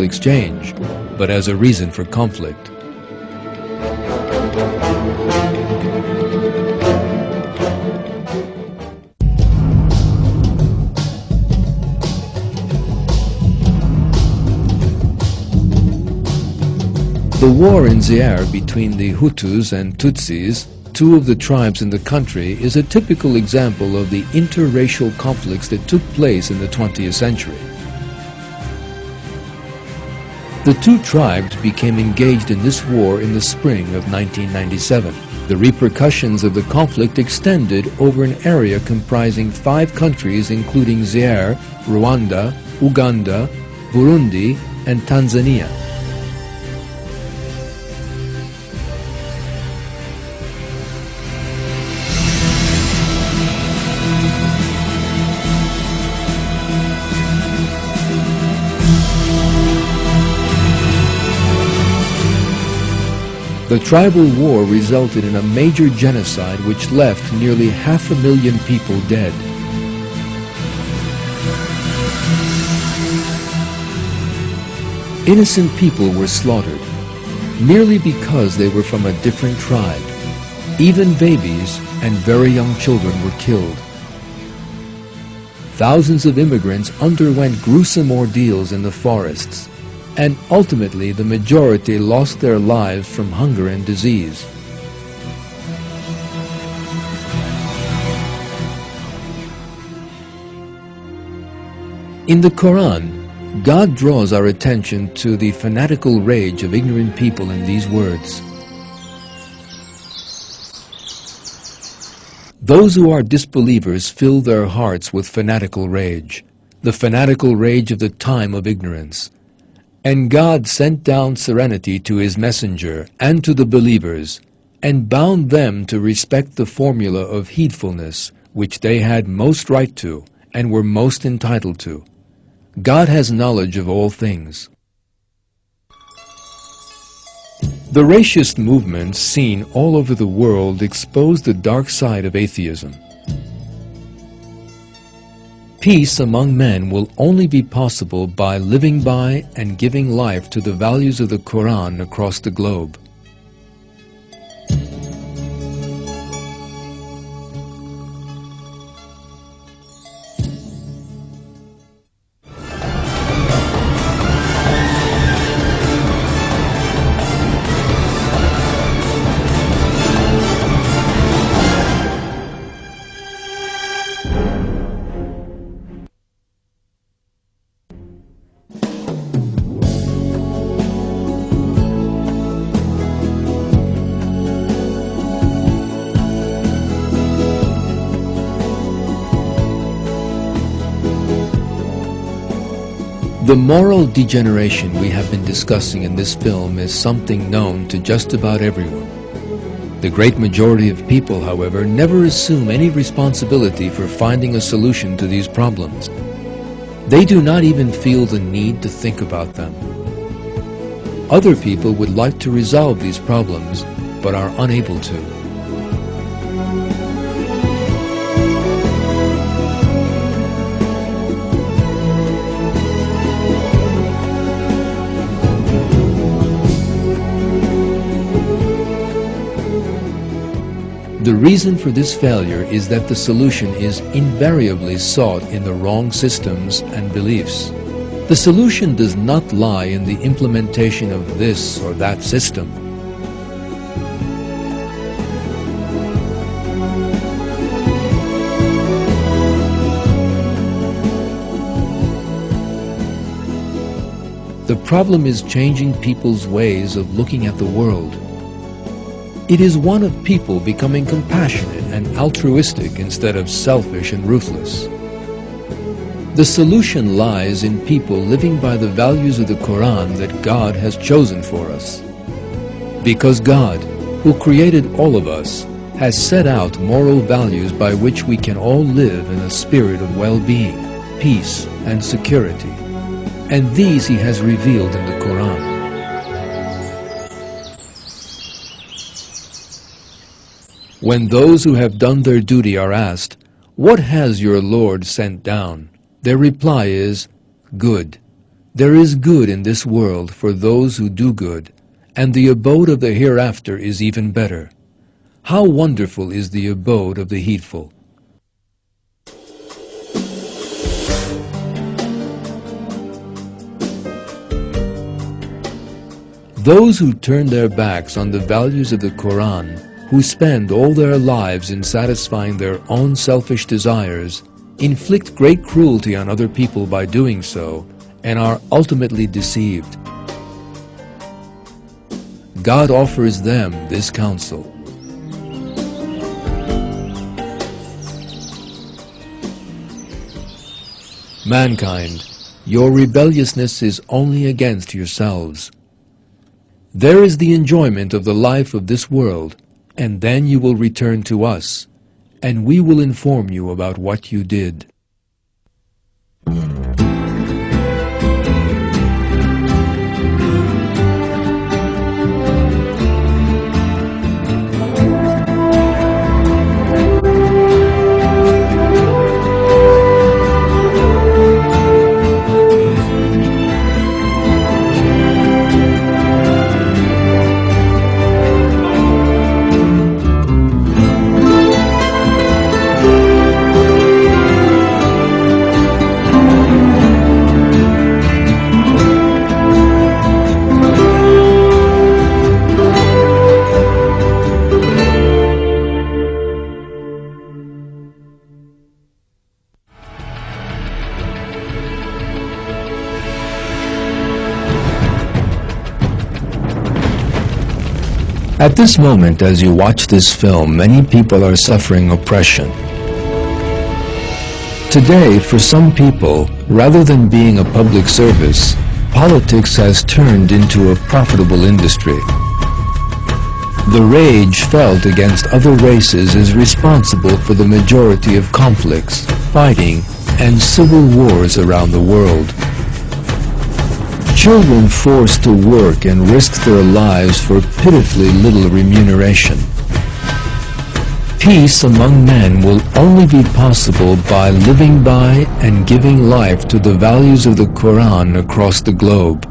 exchange, but as a reason for conflict. The war in Zaire between the Hutus and Tutsis, two of the tribes in the country, is a typical example of the interracial conflicts that took place in the 20th century. The two tribes became engaged in this war in the spring of 1997. The repercussions of the conflict extended over an area comprising 5 countries including Zaire, Rwanda, Uganda, Burundi, and Tanzania. The tribal war resulted in a major genocide which left nearly 500,000 people dead. Innocent people were slaughtered, merely because they were from a different tribe. Even babies and very young children were killed. Thousands of immigrants underwent gruesome ordeals in the forests, and ultimately the majority lost their lives from hunger and disease. In the Quran, God draws our attention to the fanatical rage of ignorant people in these words. Those who are disbelievers fill their hearts with fanatical rage, the fanatical rage of the time of ignorance. And God sent down serenity to His messenger and to the believers, and bound them to respect the formula of heedfulness, which they had most right to, and were most entitled to. God has knowledge of all things. The racist movements seen all over the world expose the dark side of atheism. Peace among men will only be possible by living by and giving life to the values of the Quran across the globe. The moral degeneration we have been discussing in this film is something known to just about everyone. The great majority of people, however, never assume any responsibility for finding a solution to these problems. They do not even feel the need to think about them. Other people would like to resolve these problems, but are unable to. The reason for this failure is that the solution is invariably sought in the wrong systems and beliefs. The solution does not lie in the implementation of this or that system. The problem is changing people's ways of looking at the world. It is one of people becoming compassionate and altruistic instead of selfish and ruthless. The solution lies in people living by the values of the Quran that God has chosen for us. Because God, who created all of us, has set out moral values by which we can all live in a spirit of well-being, peace, and security. And these He has revealed in the Quran. When those who have done their duty are asked, "What has your Lord sent down?" their reply is, "Good." There is good in this world for those who do good, and the abode of the hereafter is even better. How wonderful is the abode of the heedful! Those who turn their backs on the values of the Quran, who spend all their lives in satisfying their own selfish desires, inflict great cruelty on other people by doing so, and are ultimately deceived. God offers them this counsel. Mankind, your rebelliousness is only against yourselves. There is the enjoyment of the life of this world, and then you will return to us, and we will inform you about what you did. At this moment, as you watch this film, many people are suffering oppression. Today, for some people, rather than being a public service, politics has turned into a profitable industry. The rage felt against other races is responsible for the majority of conflicts, fighting, and civil wars around the world. Children forced to work and risk their lives for pitifully little remuneration. Peace among men will only be possible by living by and giving life to the values of the Quran across the globe.